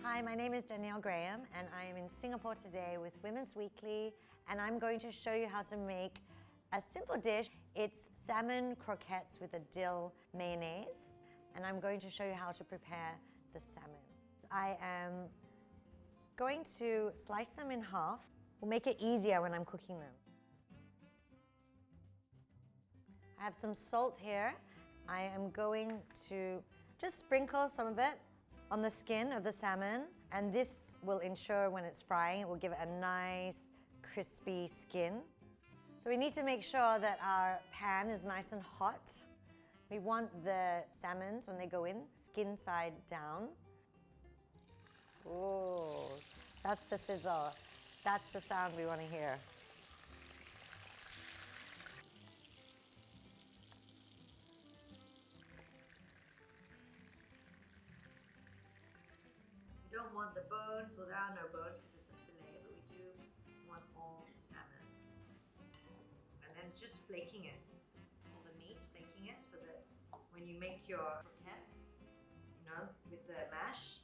Hi, my name is Danielle Graham and I am in Singapore today with Women's Weekly, and I'm going to show you how to make a simple dish. It's salmon croquettes with a dill mayonnaise, and I'm going to show you how to prepare the salmon. I am going to slice them in half. We'll make it easier when I'm cooking them. I have some salt here. I am going to just sprinkle some of it on the skin of the salmon, and this will ensure when it's frying, it will give it a nice crispy skin. So we need to make sure that our pan is nice and hot. We want the salmons, when they go in, skin side down. Oh, that's the sizzle. That's the sound we want to hear. We don't want the bones. Well, there are no bones because it's a fillet, but we do want all the salmon. And then just flaking it, all the meat, flaking it so that when you make your croquettes, you know, with the mash,